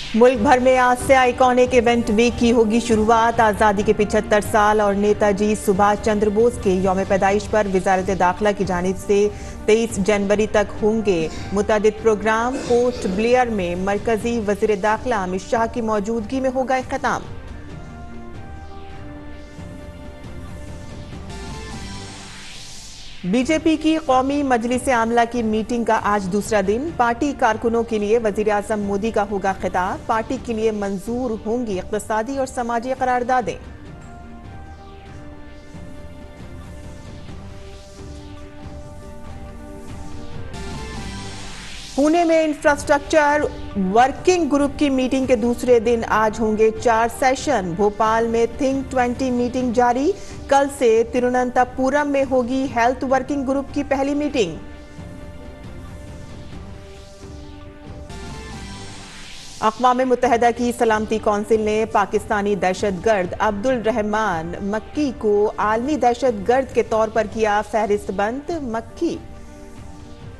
मुल्क भर में आज से आइकॉनिक इवेंट वीक की होगी शुरुआत। आज़ादी के 75 साल और नेताजी सुभाष चंद्र बोस के यौम पैदाइश पर वजारत दाखिला की जानिब से 23 जनवरी तक होंगे मुतअद्दिद प्रोग्राम। पोर्ट ब्लेयर में मरकजी वजीर दाखिला अमित शाह की मौजूदगी में होगा इख्तिताम। बीजेपी की कौमी मजलिस आमला की मीटिंग का आज दूसरा दिन। पार्टी कारकुनों के लिए वजीर आजम मोदी का होगा खिताब। पार्टी के लिए मंजूर होंगी इक़्तिसादी और समाजी करारदादें। पुणे में इंफ्रास्ट्रक्चर वर्किंग ग्रुप की मीटिंग के दूसरे दिन आज होंगे 4 सेशन। भोपाल में थिंक 20 मीटिंग जारी। कल से तिरुवनंतपुरम में होगी हेल्थ वर्किंग ग्रुप की पहली मीटिंग। अक़वाम मुत्तहिदा की सलामती कौंसिल ने पाकिस्तानी दहशतगर्द अब्दुल रहमान मक्की को आलमी दहशतगर्द के तौर पर किया फहरिस्तबंद। मक्की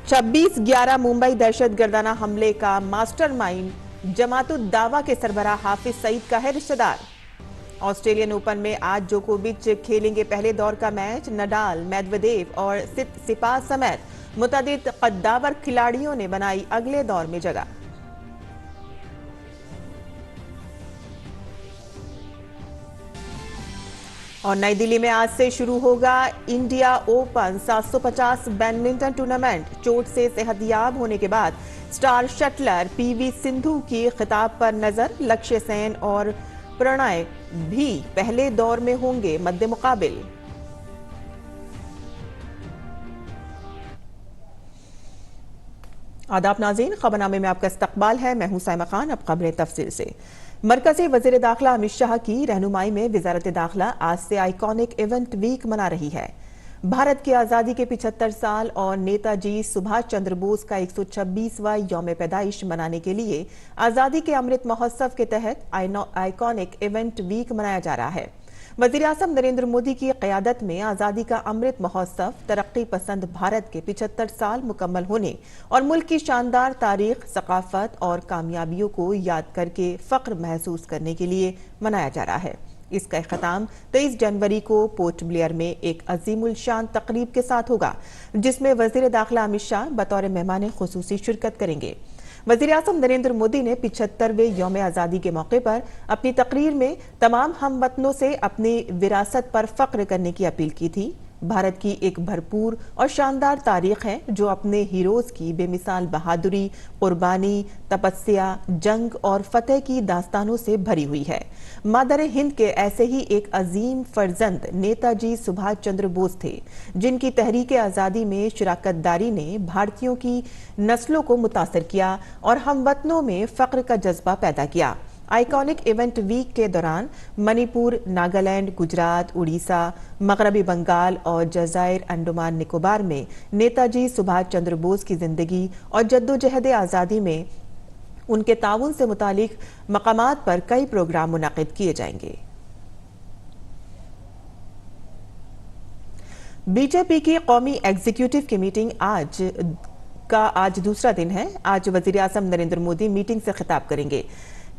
26/11 मुंबई दहशतगर्दाना हमले का मास्टरमाइंड जमातुद दावा के सरबराह हाफिज सईद का है रिश्तेदार। ऑस्ट्रेलियन ओपन में आज जोकोविच खेलेंगे पहले दौर का मैच। नडाल, मेदवेदेव और सिपास समेत मुतअद्दिद कद्दावर खिलाड़ियों ने बनाई अगले दौर में जगह। और नई दिल्ली में आज से शुरू होगा इंडिया ओपन 750 बैडमिंटन टूर्नामेंट। चोट से सेहतयाब होने के बाद स्टार शटलर पीवी सिंधु की खिताब पर नजर। लक्ष्य सेन और प्रणय भी पहले दौर में होंगे मद्दे मुकाबिल। आदाब नाज़रीन, खबरनामे में आपका इस्तकबाल है। मैं हूं साइमा खान। अब खबरें तफसील से। मरकजी वजीर दाखिला अमित शाह की रहनुमाई में वजारत दाखिला आज से आइकॉनिक इवेंट वीक मना रही है। भारत की आज़ादी के 75 साल और नेताजी सुभाष चंद्र बोस का 126वां यौम पैदाइश मनाने के लिए आज़ादी के अमृत महोत्सव के तहत आइकॉनिक इवेंट वीक मनाया जा रहा है। वज़ीर आज़म नरेंद्र मोदी की क़यादत में आज़ादी का अमृत महोत्सव तरक्की पसंद भारत के 75 साल मुकम्मल होने और मुल्क की शानदार तारीख, सकाफत और कामयाबियों को याद करके फ़ख्र महसूस करने के लिए मनाया जा रहा है। इसका इख्तिताम 23 जनवरी को पोर्ट ब्लेयर में एक अजीमुल शान तकरीब के साथ होगा, जिसमें वज़ीर दाखिला अमित शाह बतौर मेहमान खुसूसी शिरकत करेंगे। वज़ीर आज़म नरेंद्र मोदी ने 75वें यौम आज़ादी के मौके पर अपनी तकरीर में तमाम हमवतनों से अपनी विरासत पर फ़ख्र करने की अपील की थी। भारत की एक भरपूर और शानदार तारीख है जो अपने हीरोज़ की बेमिसाल बहादुरी, कुर्बानी, तपस्या, जंग और फतेह की दास्तानों से भरी हुई है। मादर हिंद के ऐसे ही एक अजीम फर्जंद नेताजी सुभाष चंद्र बोस थे, जिनकी तहरीक आज़ादी में शिराकतदारी ने भारतीयों की नस्लों को मुतासर किया और हमवतनों में फ़ख्र का जज्बा पैदा किया। आइकॉनिक इवेंट वीक के दौरान मणिपुर, नागालैंड, गुजरात, उड़ीसा, मगरबी बंगाल और जज़ायर अंडमान निकोबार में नेताजी सुभाष चंद्र बोस की जिंदगी और जद्दोजहद आज़ादी में उनके ताउन से मुतालिक मकामात पर कई प्रोग्राम मुनाकिद किए जाएंगे। बीजेपी की कौमी एग्जीक्यूटिव की मीटिंग आज दूसरा दिन है। आज वज़ीर आज़म नरेंद्र मोदी मीटिंग से खिताब करेंगे,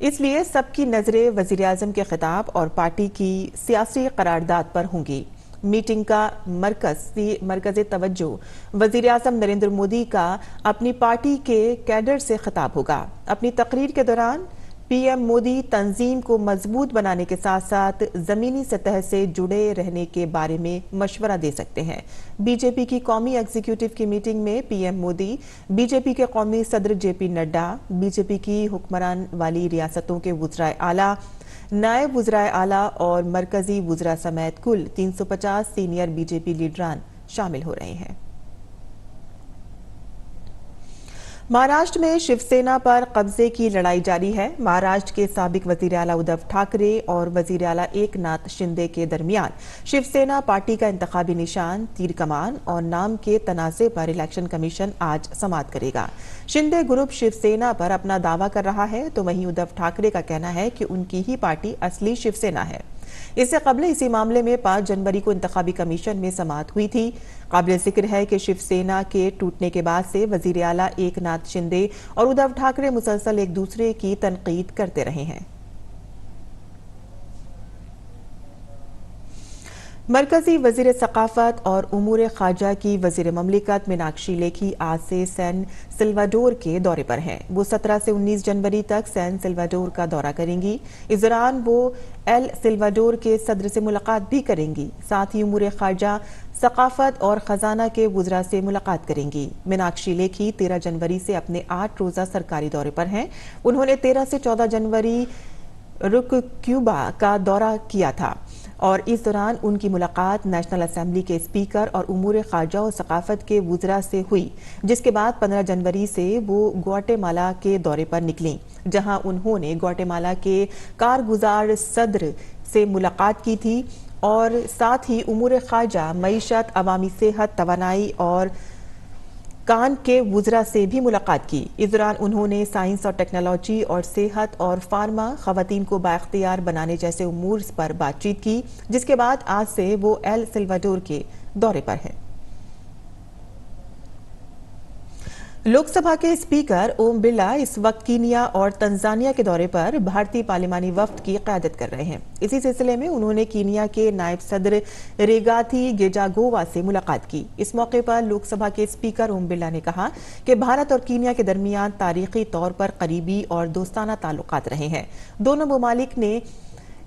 इसलिए सबकी नजरें वज़ीर आज़म के खिताब और पार्टी की सियासी करारदाद पर होंगी। मीटिंग का मरकज़ी तवज्जो वज़ीर आज़म नरेंद्र मोदी का अपनी पार्टी के कैडर से खिताब होगा। अपनी तकरीर के दौरान पीएम मोदी तंजीम को मजबूत बनाने के साथ साथ जमीनी सतह से जुड़े रहने के बारे में मशवरा दे सकते हैं। बीजेपी की कौमी एग्जीक्यूटिव की मीटिंग में पीएम मोदी, बीजेपी के कौमी सदर जेपी नड्डा, बीजेपी की हुक्मरान वाली रियासतों के वुज़राए आला, नायब वुज़राए आला और मरकजी वुज़रा समेत कुल 350 सीनियर बीजेपी लीडरान शामिल हो रहे हैं। महाराष्ट्र में शिवसेना पर कब्जे की लड़ाई जारी है। महाराष्ट्र के साबिक वजीर आला उद्धव ठाकरे और वजीर आला एकनाथ शिंदे के दरमियान शिवसेना पार्टी का इंतखाबी निशान तीर कमान और नाम के तनाज़े पर इलेक्शन कमीशन आज समाअत करेगा। शिंदे ग्रुप शिवसेना पर अपना दावा कर रहा है, तो वहीं उद्धव ठाकरे का कहना है कि उनकी ही पार्टी असली शिवसेना है। इससे कबल इसी मामले में 5 जनवरी को इंतखाबी कमीशन में समाअत हुई थी। काबिल जिक्र है कि शिवसेना के टूटने के बाद से वजीर आला एकनाथ शिंदे और उद्धव ठाकरे मुसलसल एक दूसरे की तनकीद करते रहे हैं। मरकजी वजीर सकाफत और उमूर खारजा की वजीर ममलिकत मीनाक्षी लेखी आज से सैन सिल्वाडोर के दौरे पर हैं। वो 17 से 19 जनवरी तक सैन सिल्वाडोर का दौरा करेंगी। इस दौरान वो एल सिल्वाडोर के सदर से मुलाकात भी करेंगी। साथ ही उमूर खारजा, सकाफत और खजाना के वुज़रा से मुलाकात करेंगी। मीनाक्षी लेखी 13 जनवरी से अपने 8 रोज़ा सरकारी दौरे पर हैं। उन्होंने 13 से 14 जनवरी रुक क्यूबा का दौरा किया था और इस दौरान उनकी मुलाकात नेशनल असेंबली के स्पीकर और उमूर खारजा और सकाफत के वुज़रा से हुई, जिसके बाद 15 जनवरी से वो ग्वाटेमाला के दौरे पर निकलीं, जहां उन्होंने ग्वाटेमाला के कारगुजार सदर से मुलाकात की थी और साथ ही उमूर खारजा, मईशत, अवामी सेहत, तवानाई और कान के वुज़रा से भी मुलाकात की। इस दौरान उन्होंने साइंस और टेक्नोलॉजी और सेहत और फार्मा, खवातीन को बाइख्तियार बनाने जैसे उमूर पर बातचीत की, जिसके बाद आज से वो एल सिल्वाडोर के दौरे पर हैं। लोकसभा के स्पीकर ओम बिरला इस वक्त कीनिया और तंजानिया के दौरे पर भारतीय पार्लिमानी वफ्द की क़यादत कर रहे हैं। इसी सिलसिले में उन्होंने कीनिया के नायब सदर रेगाथी गेजागोवा से मुलाकात की। इस मौके पर लोकसभा के स्पीकर ओम बिरला ने कहा कि भारत और कीनिया के दरमियान तारीखी तौर पर करीबी और दोस्ताना ताल्लुकात रहे हैं। दोनों ममालिक ने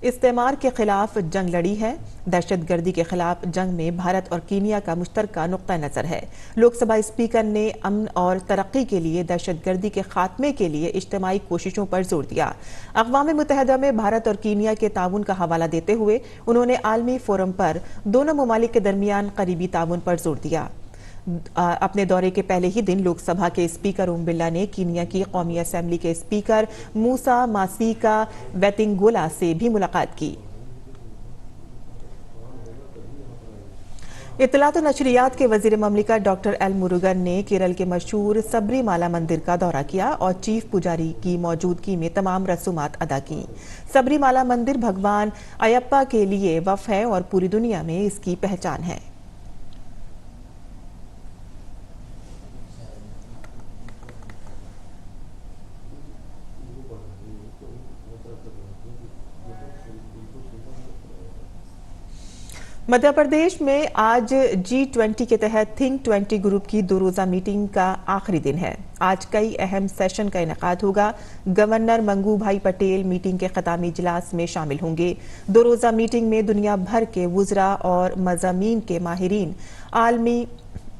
इस्तेमार के खिलाफ जंग लड़ी है। दहशतगर्दी के खिलाफ जंग में भारत और कीनिया का मुश्तरका नुक्ता नजर है। लोकसभा स्पीकर ने अमन और तरक्की के लिए दहशतगर्दी के खात्मे के लिए इज्तिमाई कोशिशों पर जोर दिया। अक़वाम मुत्तहिदा में भारत और कीनिया के ताउन का हवाला देते हुए उन्होंने आलमी फोरम पर दोनों ममालिक के दरमियान करीबी ताउन पर जोर दिया। अपने दौरे के पहले ही दिन लोकसभा के स्पीकर ओम बिरला ने कीनिया की कौमी असेंबली के स्पीकर मूसा मासीका वेतिंगोला से भी मुलाकात की। इत्तलात और नशरियात के वजीर ममलिकत डॉक्टर एल मुरुगन ने केरल के मशहूर सबरीमाला मंदिर का दौरा किया और चीफ पुजारी की मौजूदगी में तमाम रसूमात अदा की। सबरीमाला मंदिर भगवान अयप्पा के लिए वक्फ है और पूरी दुनिया में इसकी पहचान है। मध्य प्रदेश में आज G20 के तहत थिंक 20 ग्रुप की 2 रोज़ा मीटिंग का आखिरी दिन है। आज कई अहम सेशन का इनेकाद होगा। गवर्नर मंगू भाई पटेल मीटिंग के खतामी इजलास में शामिल होंगे। 2 रोज़ा मीटिंग में दुनिया भर के वुज़रा और मज़ामीन के माहिरीन आलमी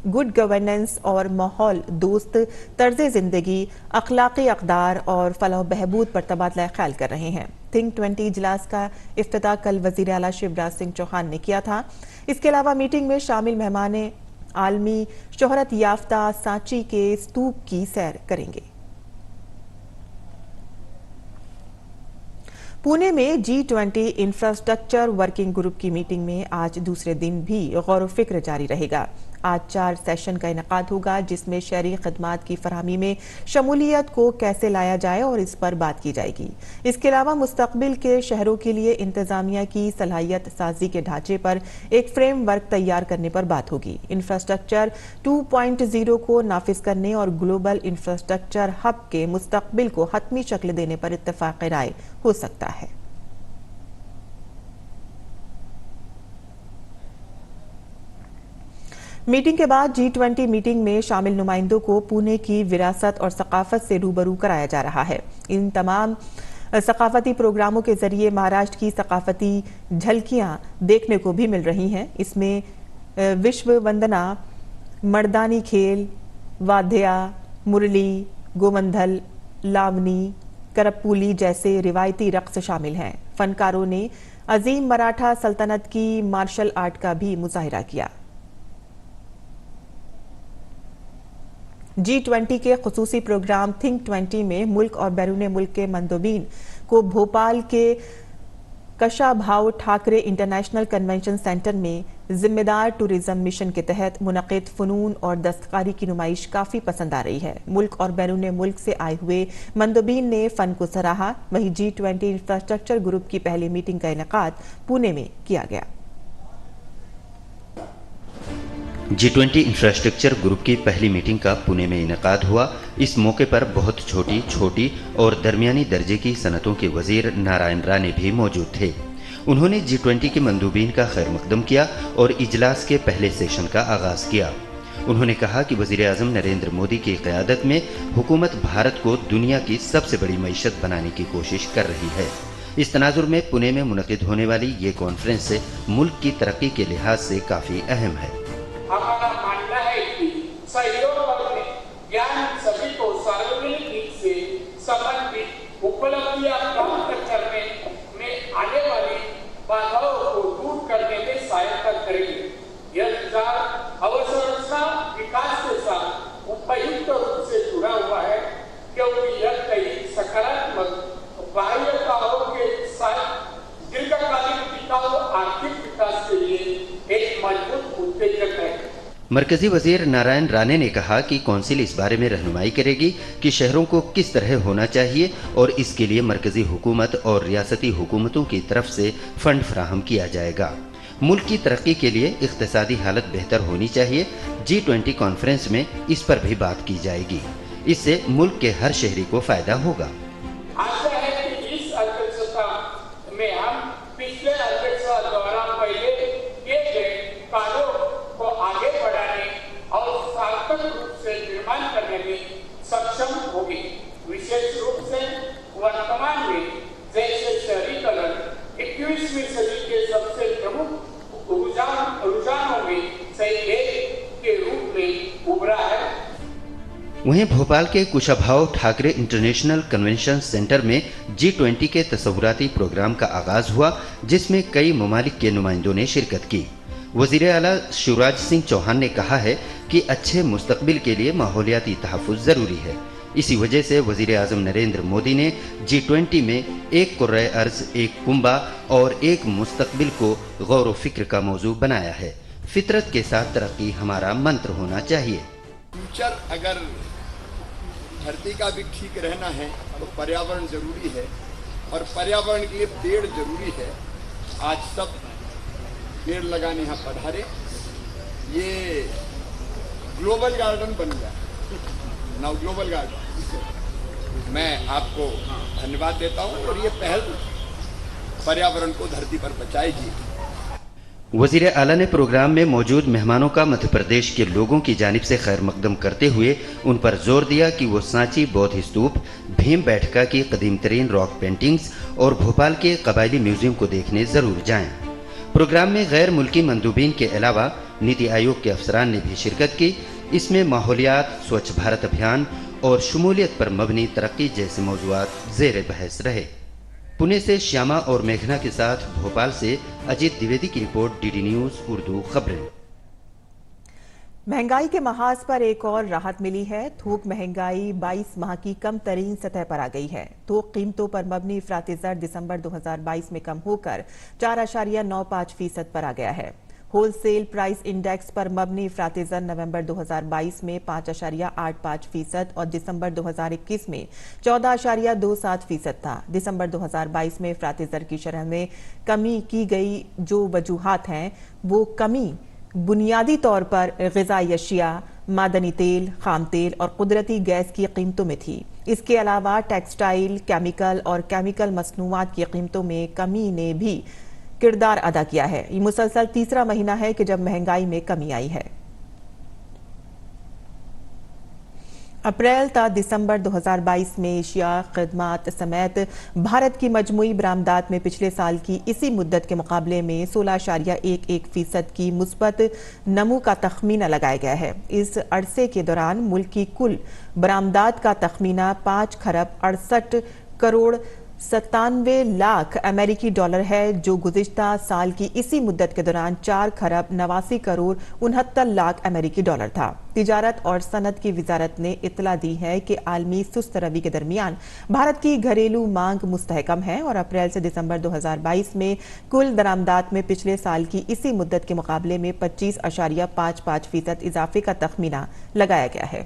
गुड गवर्नेंस और माहौल दोस्त तर्ज जिंदगी, अखलाकी अक़दार और फलाह बहबूद पर तबादला ख्याल कर रहे हैं। थिंक 20 इजलास का इफ्तिताह कल वज़ीर आला शिवराज सिंह चौहान ने किया था। इसके अलावा मीटिंग में शामिल मेहमान आलमी शोहरत याफ्ता सांची के स्तूप की सैर करेंगे। पुणे में G20 इंफ्रास्ट्रक्चर वर्किंग ग्रुप की मीटिंग में आज दूसरे दिन भी गौर व फिक्र जारी रहेगा। आज 4 सेशन का इनेकाद होगा, जिसमें शहरी खदमात की फरहमी में शमूलियत को कैसे लाया जाए और इस पर बात की जाएगी। इसके अलावा मुस्तकबिल के शहरों के लिए इंतजामिया की सलाहियत साजी के ढांचे पर एक फ्रेमवर्क तैयार करने पर बात होगी। इंफ्रास्ट्रक्चर 2.0 को नाफिज करने और ग्लोबल इंफ्रास्ट्रक्चर हब के मुस्तकबिल को हतमी शक्ल देने पर इत्तफाक राय हो सकता है। मीटिंग के बाद G20 मीटिंग में शामिल नुमाइंदों को पुणे की विरासत और सकाफत से रूबरू कराया जा रहा है। इन तमाम सकाफती प्रोग्रामों के जरिए महाराष्ट्र की सकाफती झलकियां देखने को भी मिल रही हैं। इसमें विश्व वंदना, मर्दानी खेल, वाद्या, मुरली, गोमंधल, लावनी, करपुली जैसे रिवायती रक्स शामिल हैं। फनकारों ने अजीम मराठा सल्तनत की मार्शल आर्ट का भी मुजाहिरा किया। G20 के खुसूसी प्रोग्राम थिंक 20 में मुल्क और बैरून मुल्क के मंदोबीन को भोपाल के Kushabhau Thackeray international convention centre में जिम्मेदार टूरिज्म मिशन के तहत मुनक़िद फ़नून और दस्तकारी की नुमाइश काफ़ी पसंद आ रही है। मुल्क और बैरून मुल्क से आए हुए मंदोबीन ने फ़न को सराहा। वहीं G20 इंफ्रास्ट्रक्चर ग्रुप की पहली मीटिंग का इनेकाद पुणे में किया गया। G20 इंफ्रास्ट्रक्चर ग्रुप की पहली मीटिंग का पुणे में इनेकाद हुआ। इस मौके पर बहुत छोटी और दरमियानी दर्जे की सनतों के वजीर नारायण राणे भी मौजूद थे। उन्होंने G20 के मंदूबीन का खैर मकदम किया और इजलास के पहले सेशन का आगाज किया। उन्होंने कहा कि वजीर आजम नरेंद्र मोदी की क़यादत में हुकूमत भारत को दुनिया की सबसे बड़ी मईशत बनाने की कोशिश कर रही है। इस तनाजुर में पुणे में मुनक़िद होने वाली ये कॉन्फ्रेंस मुल्क की तरक्की के लिहाज से काफ़ी अहम है। हमारा मानना है कि सहयोग और ज्ञान सभी को सार्वजनिक हित से संबंधित उपलब्धियां प्राप्त करने में आने वाली बाधाओं को दूर करने में सहायता करेगी। यह विचार अवसंरचना विकास के साथ उपयुक्त रूप से जुड़ा हुआ है, क्योंकि यह कई सकारात्मक बाह्यताओं के साथ दीर्घकालिक टिकाऊ आर्थिक विकास के लिए एक मजबूत उत्तेजक है। मरकजी वजीर नारायण राणे ने कहा कि कौंसिल इस बारे में रहनुमाई करेगी कि शहरों को किस तरह होना चाहिए और इसके लिए मरकजी हुकूमत और रियासती हुकूमतों की तरफ से फंड फराहम किया जाएगा। मुल्क की तरक्की के लिए इक्तिसादी हालत बेहतर होनी चाहिए। G20 कॉन्फ्रेंस में इस पर भी बात की जाएगी। इससे मुल्क के हर शहरी को फायदा होगा। आशा है कि इस अध्यक्षता में हम पिछले अध्यक्षता द्वारा पहले किए गए कार्यों को आगे बढ़ाने और सार्थक रूप से निर्माण करने में सक्षम होगी। विशेष रूप से वर्तमान में जैसे शहरीकरण 21वीं सदी के सबसे प्रमुख रुझानों में से एक के रूप में उभरा है। वहीं भोपाल के Kushabhau Thackeray international convention centre में G20 के तसव्वुराती प्रोग्राम का आगाज हुआ, जिसमें कई ममालिक के नुमाइंदों ने शिरकत की। वजीर आला शिवराज सिंह चौहान ने कहा है कि अच्छे मुस्तकबिल के लिए माहौलियाती तहफ़्फ़ुज़ ज़रूरी है। इसी वजह से वजीर आज़म नरेंद्र मोदी ने G20 में एक कुर्रे अर्ज़, एक कुंबा और एक मुस्तकबिल को गौर व फिक्र का मौजू बनाया है। फितरत के साथ तरक्की हमारा मंत्र होना चाहिए। फ्यूचर अगर धरती का भी ठीक रहना है तो पर्यावरण जरूरी है और पर्यावरण के लिए पेड़ जरूरी है। आज सब पेड़ लगाने यहाँ पधारे। ये ग्लोबल गार्डन बन गया, नाउ ग्लोबल गार्डन। मैं आपको धन्यवाद देता हूँ और ये पहल पर्यावरण को धरती पर बचाएगी। वजीर आला ने प्रोग्राम में मौजूद मेहमानों का मध्य प्रदेश के लोगों की जानिब से खैर मकदम करते हुए उन पर जोर दिया कि वो सांची बौद्ध स्तूप, भीम बैठका की कदीम तरीन रॉक पेंटिंग्स और भोपाल के कबायली म्यूजियम को देखने जरूर जाएं। प्रोग्राम में गैर मुल्की मंदूबीन के अलावा नीति आयोग के अफसरान ने भी शिरकत की। इसमें माहौलियात, स्वच्छ भारत अभियान और शमूलियत पर मबनी तरक्की जैसे मौज़ूआत ज़ेर बहस रहे। पुणे से श्यामा और मेघना के साथ भोपाल से अजीत द्विवेदी की रिपोर्ट, DD न्यूज़ उर्दू खबरें। महंगाई के महाज पर एक और राहत मिली है। थोक महंगाई 22 माह की कम तरीन सतह पर आ गई है। थोक कीमतों पर मबनी इफराती ज़र दिसंबर 2022 में कम होकर 4.95% पर आ गया है। होलसेल प्राइस इंडेक्स पर मबनी इफराती ज़र नवंबर 2022 में 5.85% और दिसंबर 2021 में 14.27% था। दिसंबर 2022 में इफराती ज़र की शरह में कमी की गई जो वजूहात हैं, वो कमी बुनियादी तौर पर ग़िज़ाई अशिया, मादनी तेल, खाम तेल और कुदरती गैस की कीमतों में थी। इसके अलावा टेक्सटाइल, केमिकल और केमिकल मसनूआत की कीमतों में कमी ने भी किरदार अदा किया है। ये मुसलसल तीसरा महीना है कि जब महंगाई में कमी आई है। अप्रैल ता दिसंबर 2022 में एशिया, खदमात समेत भारत की मजमूई बरामदात में पिछले साल की इसी मुद्दत के मुकाबले में 16.11% की मुस्बत नमू का तखमीना लगाया गया है। इस अरसे के दौरान मुल्क की कुल बरामदात का तखमीना 5 खरब 68 करोड़ 97 लाख अमेरिकी डॉलर है, जो गुज़िश्ता साल की इसी मुद्दत के दौरान 4 खरब 89 करोड़ 69 लाख अमेरिकी डॉलर था। तिजारत और सनत की वजारत ने इतला दी है कि आलमी सुस्त रवि के दरमियान भारत की घरेलू मांग मुस्तहकम है और अप्रैल से दिसंबर 2022 में कुल दरामदात में पिछले साल की इसी मुद्दत के मुकाबले में 25.55% इजाफे का तखमीना लगाया गया है।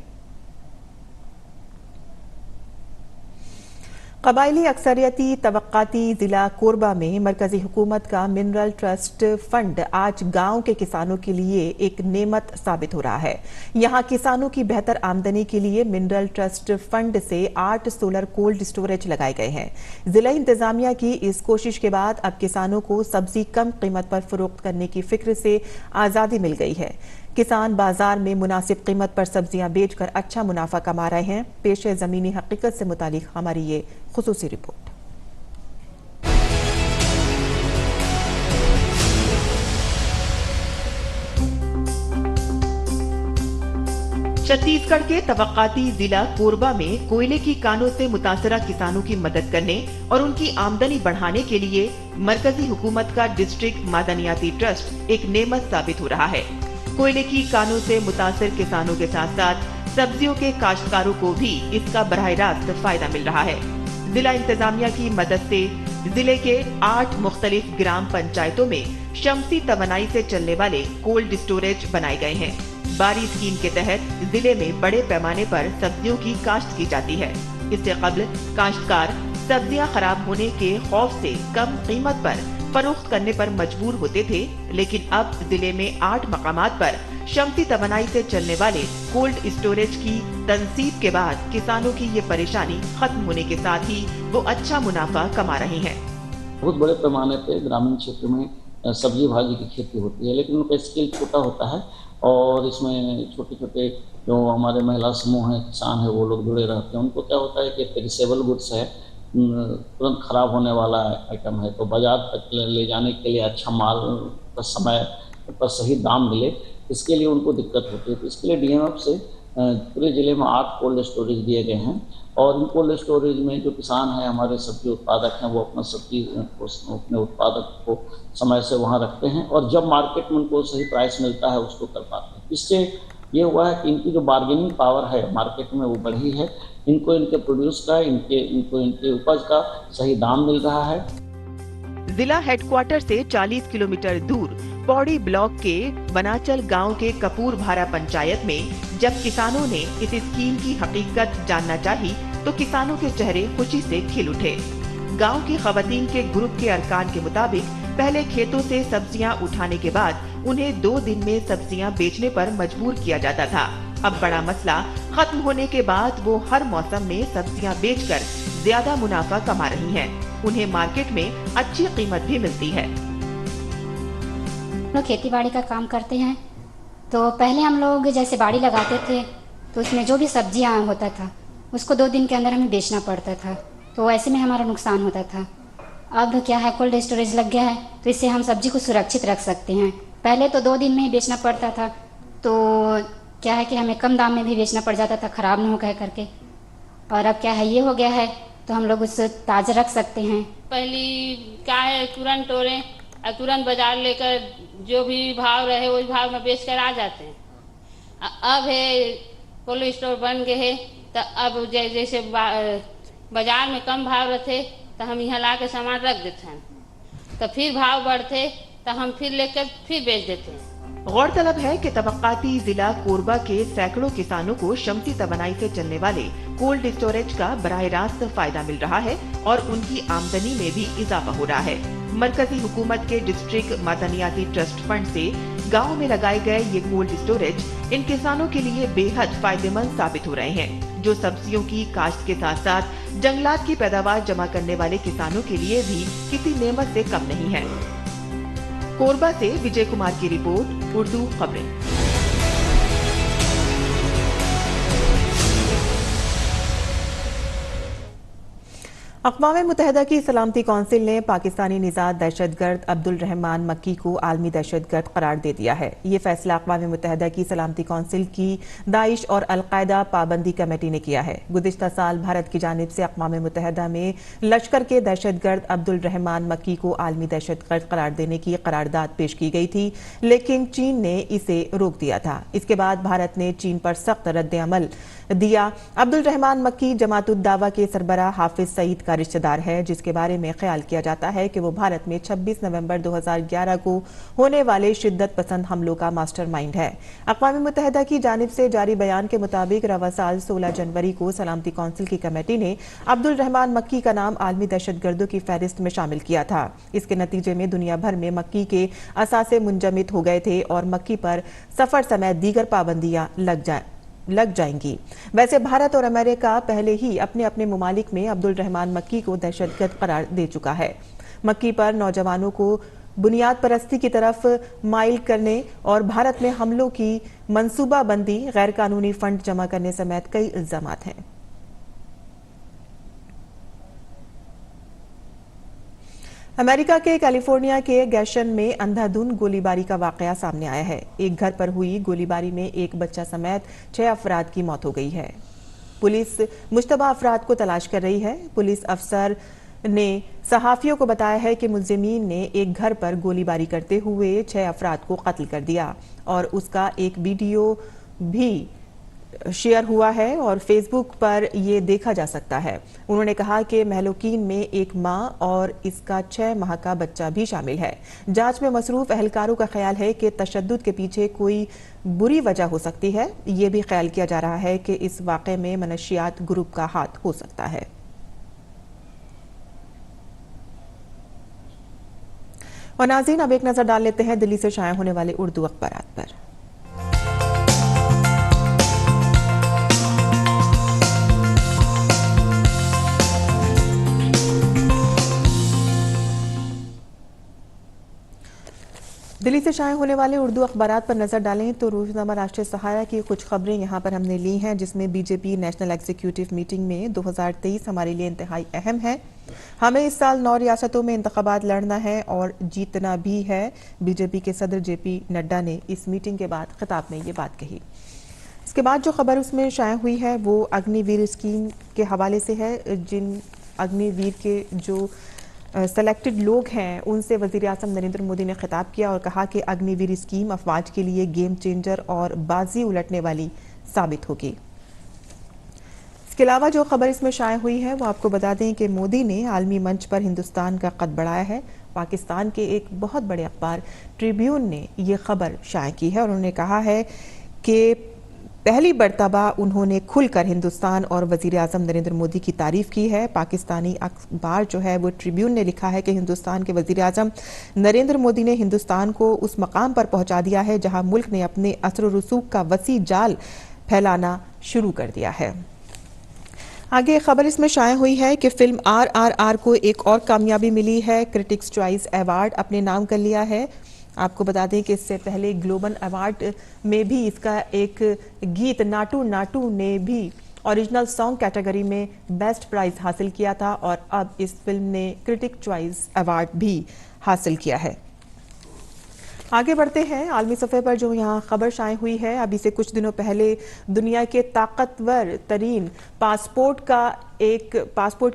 कबायली अक्सरियती तबक्काती जिला कोरबा में मरकजी हुकूमत का मिनरल ट्रस्ट फंड आज गांव के किसानों के लिए एक नेमत साबित हो रहा है। यहां किसानों की बेहतर आमदनी के लिए मिनरल ट्रस्ट फंड से 8 सोलर कोल्ड स्टोरेज लगाए गए हैं। जिला इंतजामिया की इस कोशिश के बाद अब किसानों को सब्जी कम कीमत पर फरोख्त करने की फिक्र से आजादी मिल गई है। किसान बाजार में मुनासिब कीमत पर सब्जियां बेचकर अच्छा मुनाफा कमा रहे हैं। पेश है जमीनी हकीकत से मुतालिक हमारी ये खुसूसी रिपोर्ट। छत्तीसगढ़ के तबक्काती जिला कोरबा में कोयले की कानों से मुतासरा किसानों की मदद करने और उनकी आमदनी बढ़ाने के लिए मरकजी हुकूमत का डिस्ट्रिक्ट मादनियाती ट्रस्ट एक नेमत साबित हो रहा है। कोयले की कानों से मुतासिर किसानों के साथ साथ सब्जियों के काश्तकारों को भी इसका बराह रास्त फायदा मिल रहा है। जिला इंतजामिया की मदद से जिले के 8 मुख्तलिफ ग्राम पंचायतों में शमसी तवानाई से चलने वाले कोल्ड स्टोरेज बनाए गए हैं। बारी स्कीम के तहत जिले में बड़े पैमाने पर सब्जियों की काश्त की जाती है। इससे कबल काश्तकार सब्जियां खराब होने के खौफ से कम कीमत पर फरोख्त करने पर मजबूर होते थे, लेकिन अब जिले में 8 मकामात पर शमसी तवानाई से चलने वाले कोल्ड स्टोरेज की तनसीब के बाद किसानों की ये परेशानी खत्म होने के साथ ही वो अच्छा मुनाफा कमा रहे हैं। बहुत बड़े पैमाने पे ग्रामीण क्षेत्र में सब्जी भाजी की खेती होती है, लेकिन उनका स्केल छोटा होता है और इसमें छोटे छोटे जो हमारे महिला समूह हैं, किसान है, वो लोग जुड़े रहते हैं। उनको क्या होता है कि पेरिसेबल गुड्स है, तुरंत खराब होने वाला आइटम है, तो बाजार तक ले जाने के लिए अच्छा माल का समय पर सही दाम मिले, इसके लिए उनको दिक्कत होती है। तो इसके लिए डीएमएफ से पूरे ज़िले में 8 कोल्ड स्टोरेज दिए गए हैं और इन कोल्ड स्टोरेज में जो किसान हैं, हमारे सब्जी उत्पादक हैं, वो अपना सब्जी अपने उत्पादक को समय से वहाँ रखते हैं और जब मार्केट में उनको सही प्राइस मिलता है उसको कर पाते हैं। इससे ये हुआ है कि इनकी जो बार्गेनिंग पावर है मार्केट में वो बढ़ी है। इनको इनके प्रोड्यूस का इनके उपज का सही दाम मिल रहा है। जिला हेडक्वार्टर से 40 किलोमीटर दूर पौड़ी ब्लॉक के बनाचल गांव के कपूर भारा पंचायत में जब किसानों ने इस स्कीम की हकीकत जानना चाही तो किसानों के चेहरे खुशी से खिल उठे। गांव की खवातीन के ग्रुप के अरकान के मुताबिक पहले खेतों से सब्जियां उठाने के बाद उन्हें 2 दिन में सब्जियां बेचने पर मजबूर किया जाता था। अब बड़ा मसला खत्म होने के बाद वो हर मौसम में सब्जियां बेचकर ज्यादा मुनाफा कमा रही हैं। उन्हें मार्केट में अच्छी कीमत भी मिलती है। लोग खेती बाड़ी का काम करते हैं, तो पहले हम लोग जैसे बाड़ी लगाते थे तो उसमें जो भी सब्जियां होता था उसको 2 दिन के अंदर हमें बेचना पड़ता था, तो ऐसे में हमारा नुकसान होता था। अब क्या है, कोल्ड स्टोरेज लग गया है तो इससे हम सब्जी को सुरक्षित रख सकते हैं। पहले तो 2 दिन में ही बेचना पड़ता था, तो क्या है कि हमें कम दाम में भी बेचना पड़ जाता था, ख़राब न हो कह करके। और अब क्या है, ये हो गया है तो हम लोग उससे ताज़ा रख सकते हैं। पहली क्या है, तुरंत तोड़े और तुरंत बाजार लेकर जो भी भाव रहे वही भाव में बेच कर आ जाते हैं। अब है कोल्ड स्टोर बन गए है, तो अब जैसे बाजार में कम भाव रहते तो हम यहाँ ला के सामान रख देते हैं, तो फिर भाव बढ़ते तो हम फिर लेकर फिर बेच देते हैं। गौरतलब है कि तबक्काती जिला कोरबा के सैकड़ों किसानों को शमसी तवानाई से चलने वाले कोल्ड स्टोरेज का बराह रास्त फायदा मिल रहा है और उनकी आमदनी में भी इजाफा हो रहा है। मरकजी हुकूमत के डिस्ट्रिक्ट मादनियाती ट्रस्ट फंड से गाँव में लगाए गए ये कोल्ड स्टोरेज इन किसानों के लिए बेहद फायदेमंद साबित हो रहे हैं, जो सब्जियों की काश्त के साथ साथ जंगलात की पैदावार जमा करने वाले किसानों के लिए भी किसी नेमत से कम नहीं है। कोरबा से विजय कुमार की रिपोर्ट, उर्दू खबरें। अक़वाम मुत्तहिदा की सलामती कौंसिल ने पाकिस्तानी निज़ाद दहशतगर्द अब्दुल रहमान मक्की को आलमी दहशतगर्द करार दे दिया है। ये फैसला अक़वाम मुत्तहिदा की सलामती कौंसिल की दाइश और अलकायदा पाबंदी कमेटी ने किया है। गुज़िश्ता साल भारत की जानिब से अक़वाम मुत्तहिदा में लश्कर के दहशतगर्द अब्दुल रहमान मक्की को आलमी दहशतगर्द करार देने की करारदाद पेश की गई थी, लेकिन चीन ने इसे रोक दिया था। इसके बाद भारत ने चीन पर सख्त रद्द-ए-अमल दिया। अब्दुल रहमान मक्की जमातुद दावा के सरबराह हाफिज सईद का रिश्तेदार है, जिसके बारे में ख्याल किया जाता है कि वो भारत में 26 नवंबर 2011 को होने वाले शिद्दत पसंद हमलों का मास्टरमाइंड है। अक़वाम मुत्तहिदा की जानिब से जारी बयान के मुताबिक रवा साल 16 जनवरी को सलामती कौंसिल की कमेटी ने अब्दुल रहमान मक्की का नाम आलमी दहशतगर्दों की फहरिस्त में शामिल किया था। इसके नतीजे में दुनिया भर में मक्की के असासे मुंजमिद हो गए थे और मक्की पर सफर समेत दीगर पाबंदियां लग जाएंगी। वैसे भारत और अमेरिका पहले ही अपने अपने मुमालिक में अब्दुल रहमान मक्की को दहशतगर्द करार दे चुका है। मक्की पर नौजवानों को बुनियाद परस्ती की तरफ माइल करने और भारत में हमलों की मंसूबाबंदी, गैर कानूनी फंड जमा करने समेत कई इल्जामात हैं। अमेरिका के कैलिफोर्निया के गैशन में अंधाधुंध गोलीबारी का वाकया सामने आया है। एक घर पर हुई गोलीबारी में एक बच्चा समेत 6 अफराद की मौत हो गई है। पुलिस मुश्तबा अफराद को तलाश कर रही है। पुलिस अफसर ने सहाफियों को बताया है कि मुल्जिमीन ने एक घर पर गोलीबारी करते हुए 6 अफराद को कत्ल कर दिया और उसका एक वीडियो भी शेयर हुआ है और फेसबुक पर यह देखा जा सकता है। उन्होंने कहा कि महलूकीन में एक मां और इसका 6 माह का बच्चा भी शामिल है। जांच में मसरूफ अहलकारों का ख्याल है कि तशद्दुद के पीछे कोई बुरी वजह हो सकती है। यह भी ख्याल किया जा रहा है कि इस वाक़े में मनशियात ग्रुप का हाथ हो सकता है। और नाज़रीन, अब एक नजर डाल लेते हैं दिल्ली से शाया होने वाले उर्दू अखबारात पर। दिल्ली से शाया होने वाले उर्दू अखबारात पर नजर डालें तो रोजनामा राष्ट्रीय सहारा की कुछ खबरें यहाँ पर हमने ली हैं, जिसमें बीजेपी नेशनल एग्जीक्यूटिव मीटिंग में 2023 हमारे लिए इंतहाई अहम है। हमें इस साल 9 रियासतों में इंतखाबात लड़ना है और जीतना भी है। बीजेपी के सदर जेपी नड्डा ने इस मीटिंग के बाद खिताब में ये बात कही। इसके बाद जो खबर उसमें शाया हुई है वो अग्निवीर स्कीम के हवाले से है। जिन अग्निवीर के जो सेलेक्टेड लोग हैं उनसे वज़ीर आज़म नरेंद्र मोदी ने खिताब किया और कहा कि अग्निवीर स्कीम अफवाज के लिए गेम चेंजर और बाजी उलटने वाली साबित होगी। इसके अलावा जो खबर इसमें शाया हुई है वो आपको बता दें कि मोदी ने आलमी मंच पर हिंदुस्तान का कद बढ़ाया है। पाकिस्तान के एक बहुत बड़े अखबार ट्रिब्यून ने ये खबर शाया की है और उन्होंने कहा है कि पहली मर्तबा उन्होंने खुलकर हिंदुस्तान और वज़ीर आज़म नरेंद्र मोदी की तारीफ की है। पाकिस्तानी अखबार जो है वो ट्रिब्यून ने लिखा है कि हिंदुस्तान के वज़ीर आज़म नरेंद्र मोदी ने हिंदुस्तान को उस मकाम पर पहुंचा दिया है जहां मुल्क ने अपने असर व रसूख का वसी जाल फैलाना शुरू कर दिया है। आगे खबर इसमें शाया हुई है कि फिल्म RRR को एक और कामयाबी मिली है। क्रिटिक्स चॉइस अवार्ड अपने नाम कर लिया है। आपको बता दें कि इससे पहले ग्लोबल अवार्ड में भी इसका एक गीत नाटू नाटू ने भी ओरिजिनल सॉन्ग कैटेगरी में बेस्ट प्राइज हासिल किया था और अब इस फिल्म ने क्रिटिक चॉइस अवार्ड भी हासिल किया है। आगे बढ़ते हैं आलमी सफ़े पर जो यहाँ खबर शाया हुई है। अभी से कुछ दिनों पहले दुनिया के ताकतवर तरीन पासपोर्ट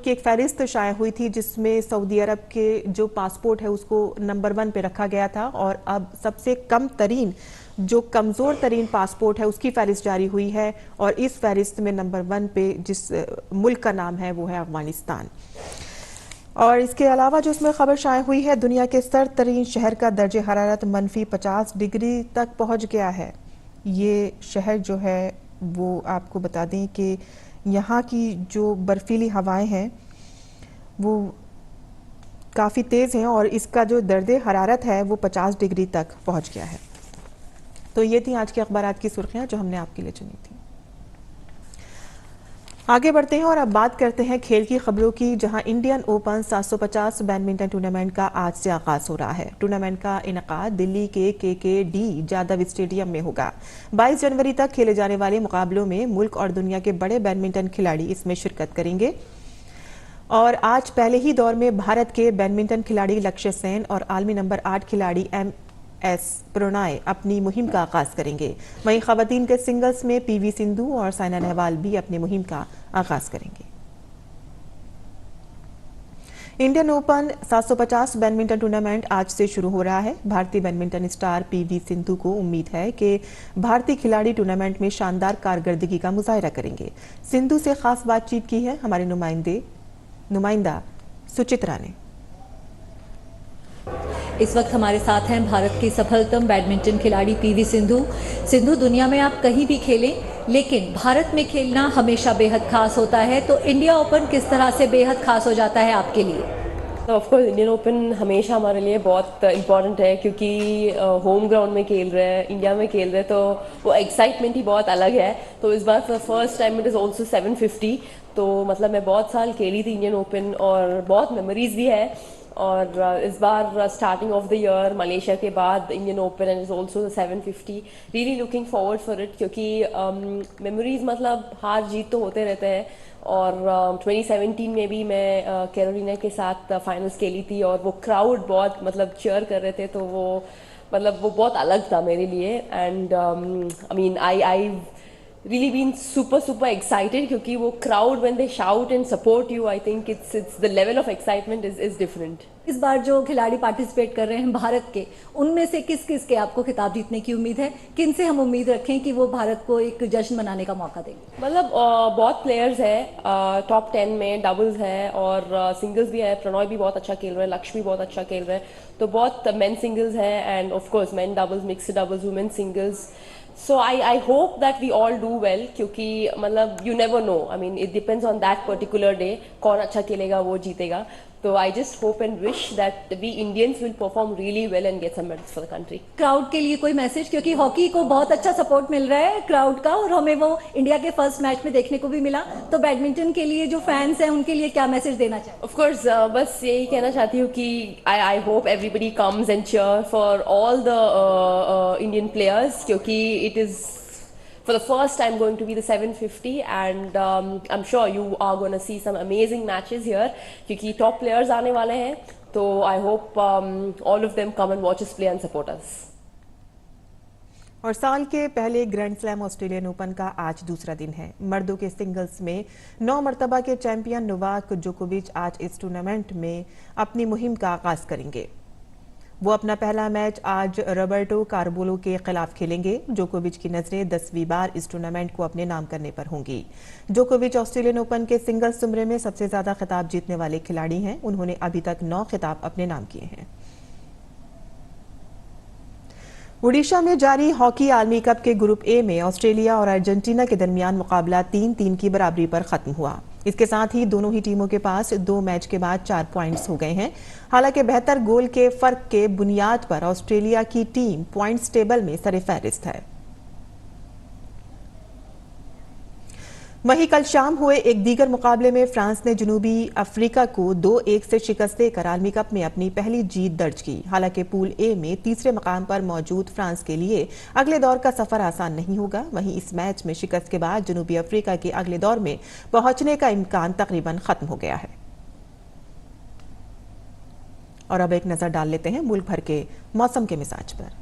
की एक फहरिस्त शाया हुई थी, जिसमें सऊदी अरब के जो पासपोर्ट है उसको नंबर 1 पे रखा गया था और अब सबसे कम तरीन जो कमज़ोर तरीन पासपोर्ट है उसकी फहरिस्त जारी हुई है और इस फहरिस्त में नंबर 1 पे जिस मुल्क का नाम है वो है अफगानिस्तान। और इसके अलावा जो इसमें खबर शाया हुई है, दुनिया के सर्द तरीन शहर का दर्जे हरारत -50 डिग्री तक पहुंच गया है। ये शहर जो है वो आपको बता दें कि यहाँ की जो बर्फीली हवाएं हैं वो काफ़ी तेज़ हैं और इसका जो दर्जे हरारत है वो 50 डिग्री तक पहुंच गया है। तो ये थी आज के अखबारात की सुर्खियाँ जो हमने आपके लिए चुनी थी। आगे बढ़ते हैं और अब बात करते हैं खेल की खबरों की, जहां इंडियन ओपन 750 बैडमिंटन टूर्नामेंट का आज से आगाज हो रहा है। टूर्नामेंट का इनेकाद दिल्ली के KKD जादव स्टेडियम में होगा। 22 जनवरी तक खेले जाने वाले मुकाबलों में मुल्क और दुनिया के बड़े बैडमिंटन खिलाड़ी इसमें शिरकत करेंगे। और आज पहले ही दौर में भारत के बैडमिंटन खिलाड़ी लक्ष्य सेन और आलमी नंबर 8 खिलाड़ी MS प्रणय अपनी मुहिम का आगाज करेंगे। वहीं खवातीन के सिंगल्स में PV सिंधु और साइना नेहवाल भी अपनी मुहिम का आगाज करेंगे। इंडियन ओपन 750 बैडमिंटन टूर्नामेंट आज से शुरू हो रहा है। भारतीय बैडमिंटन स्टार PV सिंधु को उम्मीद है कि भारतीय खिलाड़ी टूर्नामेंट में शानदार कारकर्दगी का मुजाहिरा करेंगे। सिंधु से खास बातचीत की है हमारे नुमाइंदा सुचित्रा ने। इस वक्त हमारे साथ हैं भारत की सफलतम बैडमिंटन खिलाड़ी PV सिंधु। दुनिया में आप कहीं भी खेलें, लेकिन भारत में खेलना हमेशा बेहद खास होता है। तो इंडिया ओपन किस तरह से बेहद खास हो जाता है आपके लिए? ऑफ कोर्स इंडियन ओपन हमेशा हमारे लिए बहुत इम्पॉर्टेंट है, क्योंकि होम ग्राउंड में खेल रहे हैं, इंडिया में खेल रहे हैं, तो वो एक्साइटमेंट ही बहुत अलग है। तो इस बार for first time it is also 750। तो मतलब मैं बहुत साल खेली थी इंडियन ओपन और बहुत मेमोरीज भी है। और इस बार starting of the year Malaysia के बाद Indian open and is also 750। Really looking forward for it, क्योंकि मेमोरीज मतलब हार जीत तो होते रहते हैं। और 2017 में भी मैं कैरोलिना के साथ फाइनल्स खेली थी और वो क्राउड बहुत मतलब चीयर कर रहे थे, तो वो मतलब वो बहुत अलग था मेरे लिए। And I mean I really been super excited, क्योंकि वो crowd when they shout and support you, I think it's the level of excitement is different। इस बार जो खिलाड़ी पार्टिसिपेट कर रहे हैं भारत के, उनमें से किस किस के आपको खिताब जीतने की उम्मीद है? किन से हम उम्मीद रखें कि वो भारत को एक जश्न मनाने का मौका देंगे? मतलब बहुत प्लेयर्स है, टॉप 10 में डबल्स है और सिंगल्स भी है। प्रणय भी बहुत अच्छा खेल रहा है, लक्ष्य भी बहुत अच्छा खेल रहा है, तो बहुत मेन सिंगल्स है end of course main doubles, mixed doubles, women singles. So I hope that we all do well, क्योंकि मतलब you never know, I mean it depends on that particular day, कौन अच्छा खेलेगा वो जीतेगा। तो I just hope and wish that we Indians will perform really well and get some medals for the country। Crowd के लिए कोई message, क्योंकि हॉकी को बहुत अच्छा सपोर्ट मिल रहा है क्राउड का और हमें वो इंडिया के फर्स्ट मैच में देखने को भी मिला, तो बैडमिंटन के लिए जो फैंस हैं उनके लिए क्या मैसेज देना चाहिए? Of course, बस यही कहना चाहती हूँ कि I hope everybody comes and cheer for all the Indian players, क्योंकि it is for the first time going to be the 750 and I'm sure you are going to see some amazing matches here, क्योंकि top players आने वाले हैं। तो I hope all of them come and watch us play and support us। और साल के पहले grand slam Australian open का आज दूसरा दिन है। मर्दों के सिंगल्स में 9 मरतबा के चैंपियन नोवाक जोकोविच आज इस टूर्नामेंट में अपनी मुहिम का आगाज करेंगे। वो अपना पहला मैच आज रॉबर्टो कार्बोलो के खिलाफ खेलेंगे। जोकोविच की नजरें 10वीं बार इस टूर्नामेंट को अपने नाम करने पर होंगी। जोकोविच ऑस्ट्रेलियन ओपन के सिंगल्स जुमरे में सबसे ज्यादा खिताब जीतने वाले खिलाड़ी हैं। उन्होंने अभी तक 9 खिताब अपने नाम किए हैं। ओडिशा में जारी हॉकी आलमी कप के ग्रुप ए में ऑस्ट्रेलिया और अर्जेंटीना के दरमियान मुकाबला 3-3 की बराबरी पर खत्म हुआ। इसके साथ ही दोनों ही टीमों के पास 2 मैच के बाद 4 पॉइंट्स हो गए हैं। हालांकि बेहतर गोल के फर्क के बुनियाद पर ऑस्ट्रेलिया की टीम पॉइंट्स टेबल में सरफहरिस्त है। वहीं कल शाम हुए एक दीगर मुकाबले में फ्रांस ने जनूबी अफ्रीका को 2-1 से शिकस्त देकर आलमी कप में अपनी पहली जीत दर्ज की। हालांकि पूल ए में तीसरे मकाम पर मौजूद फ्रांस के लिए अगले दौर का सफर आसान नहीं होगा। वहीं इस मैच में शिकस्त के बाद जनूबी अफ्रीका के अगले दौर में पहुंचने का इम्कान तकरीबन खत्म हो गया है। और अब एक नजर डाल लेते हैं मुल्क भर के मौसम के मिजाज पर।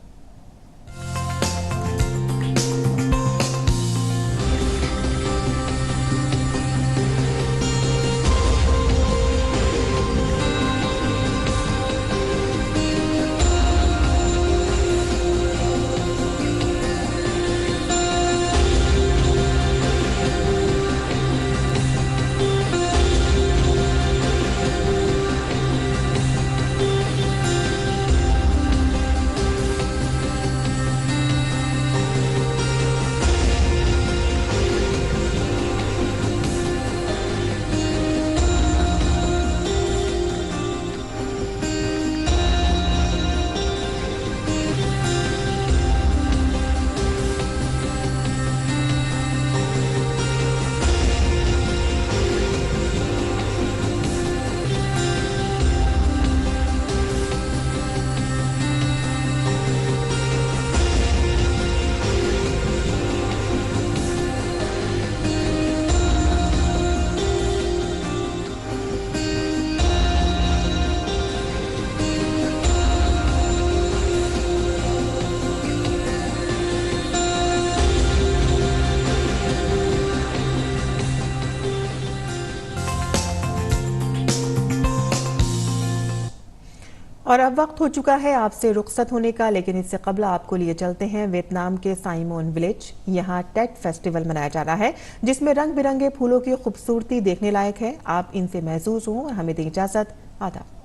और अब वक्त हो चुका है आपसे रुखसत होने का, लेकिन इससे कबल आपको लिए चलते हैं वियतनाम के साइमोन विलेज। यहाँ टेट फेस्टिवल मनाया जा रहा है, जिसमें रंग बिरंगे फूलों की खूबसूरती देखने लायक है। आप इनसे महसूस हों और हमें दें इजाजत। आदाब।